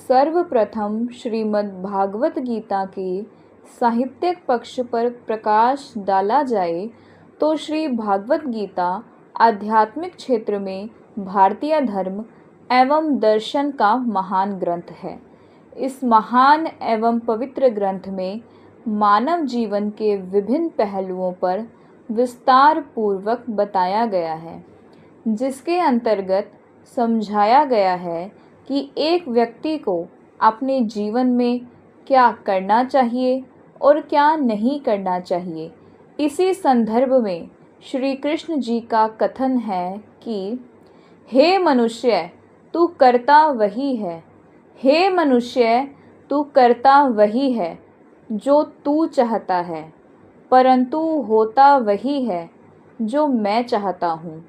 सर्वप्रथम श्रीमद् भागवत गीता के साहित्यिक पक्ष पर प्रकाश डाला जाए तो श्री भागवत गीता आध्यात्मिक क्षेत्र में भारतीय धर्म एवं दर्शन का महान ग्रंथ है। इस महान एवं पवित्र ग्रंथ में मानव जीवन के विभिन्न पहलुओं पर विस्तार पूर्वक बताया गया है, जिसके अंतर्गत समझाया गया है कि एक व्यक्ति को अपने जीवन में क्या करना चाहिए और क्या नहीं करना चाहिए। इसी संदर्भ में श्री कृष्ण जी का कथन है कि हे मनुष्य, तू करता वही है। हे मनुष्य, तू करता वही है जो तू चाहता है, परंतु होता वही है जो मैं चाहता हूँ।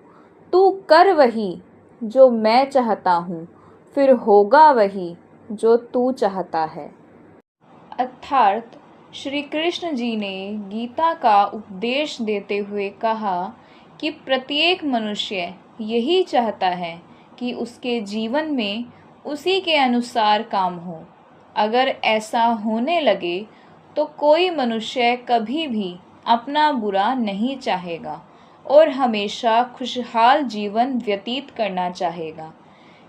तू कर वही जो मैं चाहता हूँ, फिर होगा वही जो तू चाहता है। अर्थात श्री कृष्ण जी ने गीता का उपदेश देते हुए कहा कि प्रत्येक मनुष्य यही चाहता है कि उसके जीवन में उसी के अनुसार काम हो। अगर ऐसा होने लगे तो कोई मनुष्य कभी भी अपना बुरा नहीं चाहेगा और हमेशा खुशहाल जीवन व्यतीत करना चाहेगा।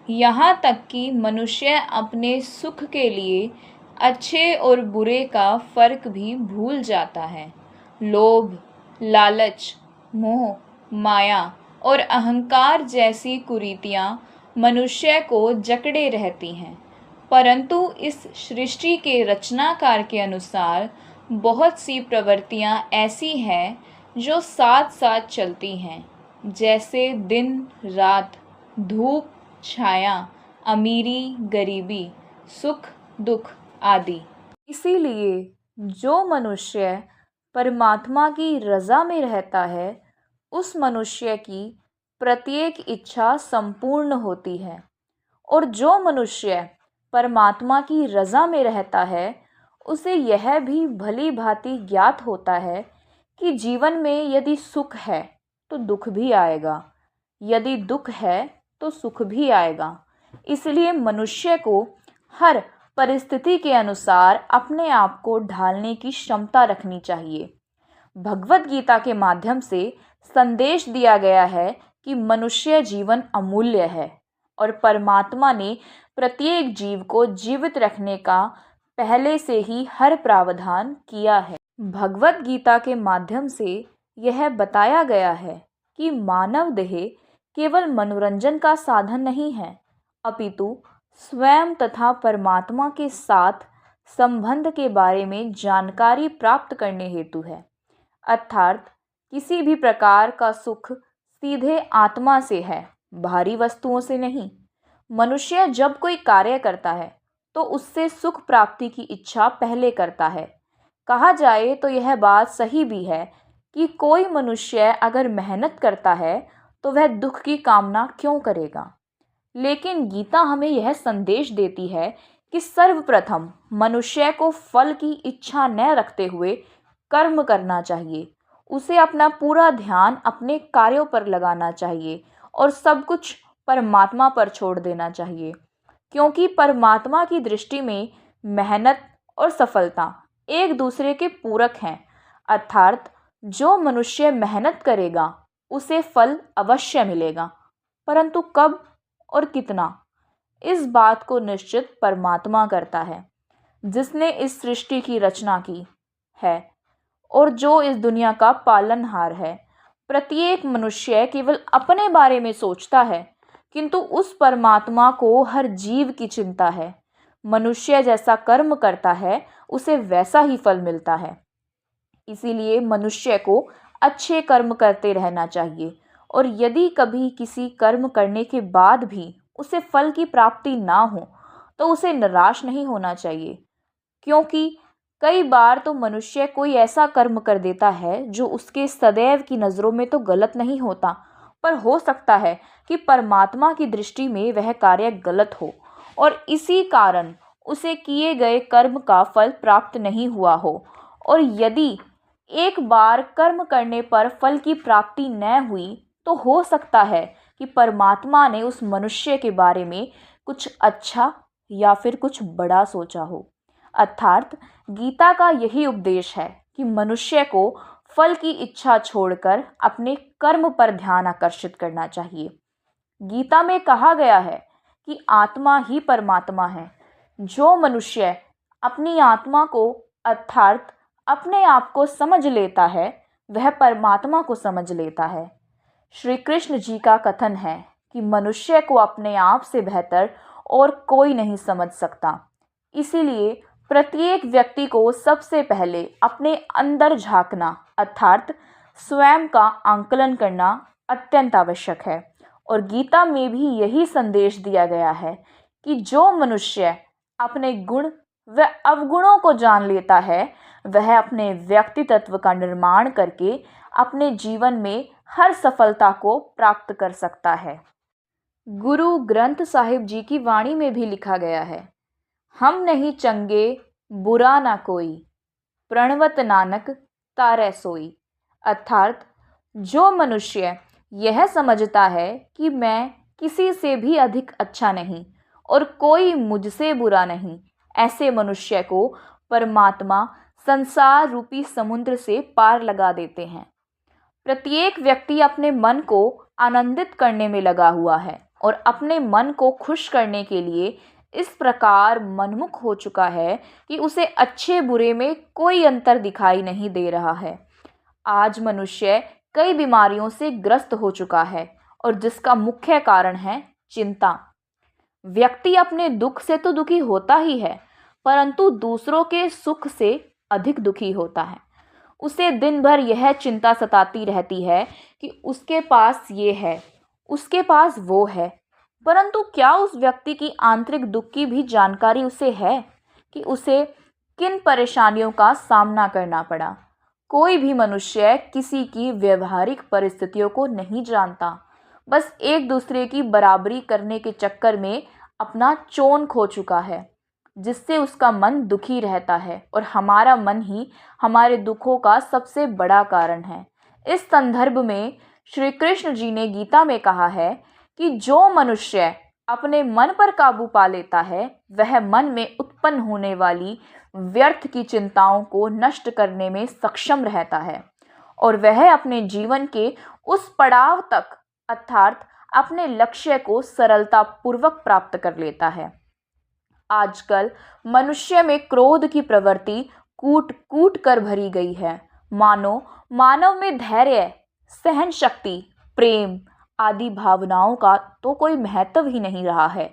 यहाँ तक कि मनुष्य अपने सुख के लिए अच्छे और बुरे का फर्क भी भूल जाता है। लोभ, लालच, मोह, माया और अहंकार जैसी कुरीतियाँ मनुष्य को जकड़े रहती हैं, परंतु इस सृष्टि के रचनाकार के अनुसार बहुत सी प्रवृत्तियाँ ऐसी हैं जो साथ साथ चलती हैं, जैसे दिन रात, धूप छाया, अमीरी गरीबी, सुख दुख आदि। इसीलिए जो मनुष्य परमात्मा की रज़ा में रहता है, उस मनुष्य की प्रत्येक इच्छा संपूर्ण होती है, और जो मनुष्य परमात्मा की रज़ा में रहता है, उसे यह भी भली भांति ज्ञात होता है कि जीवन में यदि सुख है तो दुख भी आएगा, यदि दुख है तो सुख भी आएगा। इसलिए मनुष्य को हर परिस्थिति के अनुसार अपने आप को ढालने की क्षमता रखनी चाहिए। भगवत गीता के माध्यम से संदेश दिया गया है कि मनुष्य जीवन अमूल्य है और परमात्मा ने प्रत्येक जीव को जीवित रखने का पहले से ही हर प्रावधान किया है। भगवत गीता के माध्यम से यह बताया गया है कि मानव देह केवल मनोरंजन का साधन नहीं है, अपितु स्वयं तथा परमात्मा के साथ संबंध के बारे में जानकारी प्राप्त करने हेतु है। अर्थात किसी भी प्रकार का सुख सीधे आत्मा से है, बाहरी वस्तुओं से नहीं। मनुष्य जब कोई कार्य करता है तो उससे सुख प्राप्ति की इच्छा पहले करता है। कहा जाए तो यह बात सही भी है कि कोई मनुष्य अगर मेहनत करता है तो वह दुख की कामना क्यों करेगा। लेकिन गीता हमें यह संदेश देती है कि सर्वप्रथम मनुष्य को फल की इच्छा न रखते हुए कर्म करना चाहिए। उसे अपना पूरा ध्यान अपने कार्यों पर लगाना चाहिए और सब कुछ परमात्मा पर छोड़ देना चाहिए, क्योंकि परमात्मा की दृष्टि में मेहनत और सफलता एक दूसरे के पूरक हैं। अर्थात जो मनुष्य मेहनत करेगा उसे फल अवश्य मिलेगा, परंतु कब और कितना, इस बात को निश्चित परमात्मा करता है, जिसने इस सृष्टि की रचना की है और जो इस दुनिया का पालनहार है। प्रत्येक मनुष्य केवल अपने बारे में सोचता है, किंतु उस परमात्मा को हर जीव की चिंता है। मनुष्य जैसा कर्म करता है उसे वैसा ही फल मिलता है। इसीलिए मनुष्य को अच्छे कर्म करते रहना चाहिए, और यदि कभी किसी कर्म करने के बाद भी उसे फल की प्राप्ति ना हो तो उसे निराश नहीं होना चाहिए, क्योंकि कई बार तो मनुष्य कोई ऐसा कर्म कर देता है जो उसके सदैव की नज़रों में तो गलत नहीं होता, पर हो सकता है कि परमात्मा की दृष्टि में वह कार्य गलत हो और इसी कारण उसे किए गए कर्म का फल प्राप्त नहीं हुआ हो। और यदि एक बार कर्म करने पर फल की प्राप्ति न हुई तो हो सकता है कि परमात्मा ने उस मनुष्य के बारे में कुछ अच्छा या फिर कुछ बड़ा सोचा हो। अर्थात गीता का यही उपदेश है कि मनुष्य को फल की इच्छा छोड़कर अपने कर्म पर ध्यान आकर्षित करना चाहिए। गीता में कहा गया है कि आत्मा ही परमात्मा है। जो मनुष्य अपनी आत्मा को अर्थात अपने आप को समझ लेता है वह परमात्मा को समझ लेता है। श्री कृष्ण जी का कथन है कि मनुष्य को अपने आप से बेहतर और कोई नहीं समझ सकता। इसीलिए प्रत्येक व्यक्ति को सबसे पहले अपने अंदर झांकना अर्थात स्वयं का आंकलन करना अत्यंत आवश्यक है। और गीता में भी यही संदेश दिया गया है कि जो मनुष्य अपने गुण व अवगुणों को जान लेता है वह अपने व्यक्तित्व का निर्माण करके अपने जीवन में हर सफलता को प्राप्त कर सकता है। गुरु ग्रंथ साहिब जी की वाणी में भी लिखा गया है, हम नहीं चंगे बुरा ना कोई, प्रणवत नानक तारै सोई। अर्थात जो मनुष्य यह समझता है कि मैं किसी से भी अधिक अच्छा नहीं और कोई मुझसे बुरा नहीं, ऐसे मनुष्य को परमात्मा संसार रूपी समुद्र से पार लगा देते हैं। प्रत्येक व्यक्ति अपने मन को आनंदित करने में लगा हुआ है और अपने मन को खुश करने के लिए इस प्रकार मनमुख हो चुका है कि उसे अच्छे बुरे में कोई अंतर दिखाई नहीं दे रहा है। आज मनुष्य कई बीमारियों से ग्रस्त हो चुका है और जिसका मुख्य कारण है चिंता। व्यक्ति अपने दुख से तो दुखी होता ही है परंतु दूसरों के सुख से अधिक दुखी होता है। उसे दिन भर यह चिंता सताती रहती है कि उसके पास ये है, उसके पास वो है, परंतु क्या उस व्यक्ति की आंतरिक दुख की भी जानकारी उसे है कि उसे किन परेशानियों का सामना करना पड़ा। कोई भी मनुष्य किसी की व्यवहारिक परिस्थितियों को नहीं जानता, बस एक दूसरे की बराबरी करने के चक्कर में अपना चोन खो चुका है, जिससे उसका मन दुखी रहता है और हमारा मन ही हमारे दुखों का सबसे बड़ा कारण है। इस संदर्भ में श्री कृष्ण जी ने गीता में कहा है कि जो मनुष्य अपने मन पर काबू पा लेता है वह मन में उत्पन्न होने वाली व्यर्थ की चिंताओं को नष्ट करने में सक्षम रहता है और वह अपने जीवन के उस पड़ाव तक अर्थात अपने लक्ष्य को सरलता पूर्वक प्राप्त कर लेता है। आजकल मनुष्य में क्रोध की प्रवृत्ति कूट कूट कर भरी गई है। मानव में धैर्य, सहन शक्ति, प्रेम आदि भावनाओं का तो कोई महत्व ही नहीं रहा है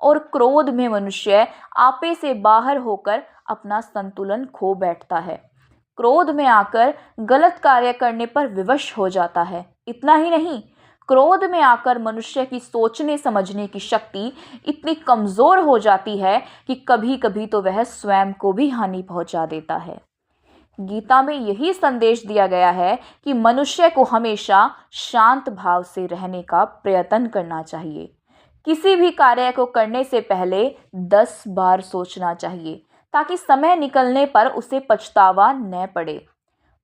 और क्रोध में मनुष्य आपे से बाहर होकर अपना संतुलन खो बैठता है। क्रोध में आकर गलत कार्य करने पर विवश हो जाता है। इतना ही नहीं, क्रोध में आकर मनुष्य की सोचने समझने की शक्ति इतनी कमज़ोर हो जाती है कि कभी कभी तो वह स्वयं को भी हानि पहुंचा देता है। गीता में यही संदेश दिया गया है कि मनुष्य को हमेशा शांत भाव से रहने का प्रयत्न करना चाहिए। किसी भी कार्य को करने से पहले 10 बार सोचना चाहिए ताकि समय निकलने पर उसे पछतावा न पड़े।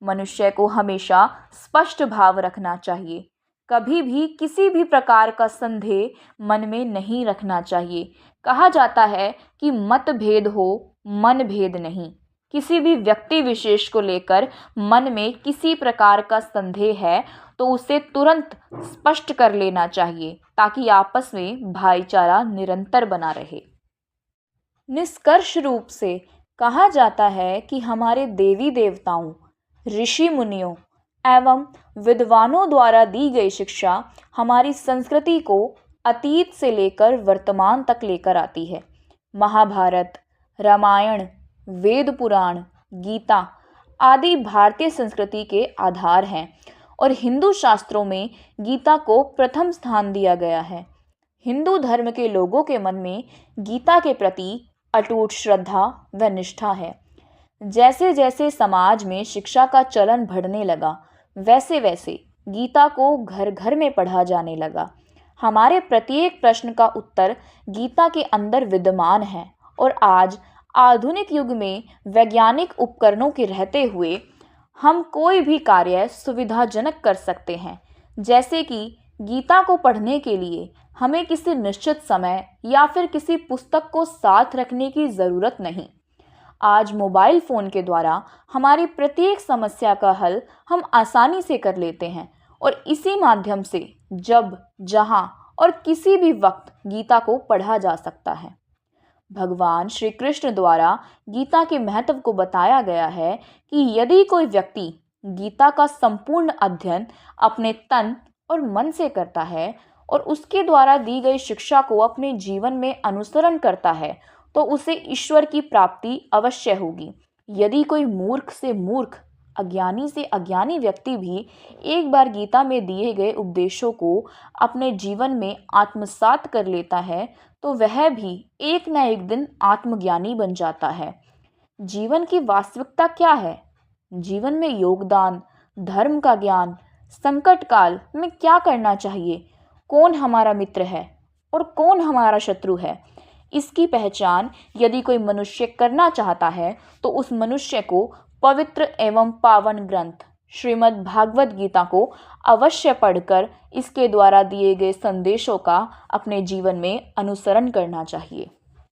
मनुष्य को हमेशा स्पष्ट भाव रखना चाहिए। कभी भी किसी भी प्रकार का संदेह मन में नहीं रखना चाहिए। कहा जाता है कि मतभेद हो, मन भेद नहीं। किसी भी व्यक्ति विशेष को लेकर मन में किसी प्रकार का संदेह है तो उसे तुरंत स्पष्ट कर लेना चाहिए ताकि आपस में भाईचारा निरंतर बना रहे। निष्कर्ष रूप से कहा जाता है कि हमारे देवी देवताओं, ऋषि मुनियों एवं विद्वानों द्वारा दी गई शिक्षा हमारी संस्कृति को अतीत से लेकर वर्तमान तक लेकर आती है। महाभारत, रामायण, वेद पुराण, गीता आदि भारतीय संस्कृति के आधार हैं और हिंदू शास्त्रों में गीता को प्रथम स्थान दिया गया है। हिंदू धर्म के लोगों के मन में गीता के प्रति अटूट श्रद्धा व निष्ठा है। जैसे जैसे समाज में शिक्षा का चलन बढ़ने लगा वैसे वैसे गीता को घर घर में पढ़ा जाने लगा। हमारे प्रत्येक प्रश्न का उत्तर गीता के अंदर विद्यमान है और आज आधुनिक युग में वैज्ञानिक उपकरणों के रहते हुए हम कोई भी कार्य सुविधाजनक कर सकते हैं। जैसे कि गीता को पढ़ने के लिए हमें किसी निश्चित समय या फिर किसी पुस्तक को साथ रखने की ज़रूरत नहीं। आज मोबाइल फ़ोन के द्वारा हमारी प्रत्येक समस्या का हल हम आसानी से कर लेते हैं और इसी माध्यम से जब, जहाँ और किसी भी वक्त गीता को पढ़ा जा सकता है। भगवान श्री कृष्ण द्वारा गीता के महत्व को बताया गया है कि यदि कोई व्यक्ति गीता का संपूर्ण अध्ययन अपने तन और मन से करता है और उसके द्वारा दी गई शिक्षा को अपने जीवन में अनुसरण करता है तो उसे ईश्वर की प्राप्ति अवश्य होगी। यदि कोई मूर्ख से मूर्ख, अज्ञानी से अज्ञानी व्यक्ति भी एक बार गीता में दिए गए उपदेशों को अपने जीवन में आत्मसात कर लेता है तो वह भी एक न एक दिन आत्मज्ञानी बन जाता है। जीवन की वास्तविकता क्या है? जीवन में योगदान, धर्म का ज्ञान, संकट काल में क्या करना चाहिए, कौन हमारा मित्र है और कौन हमारा शत्रु है, इसकी पहचान यदि कोई मनुष्य करना चाहता है तो उस मनुष्य को पवित्र एवं पावन ग्रंथ श्रीमद् भागवत गीता को अवश्य पढ़कर इसके द्वारा दिए गए संदेशों का अपने जीवन में अनुसरण करना चाहिए।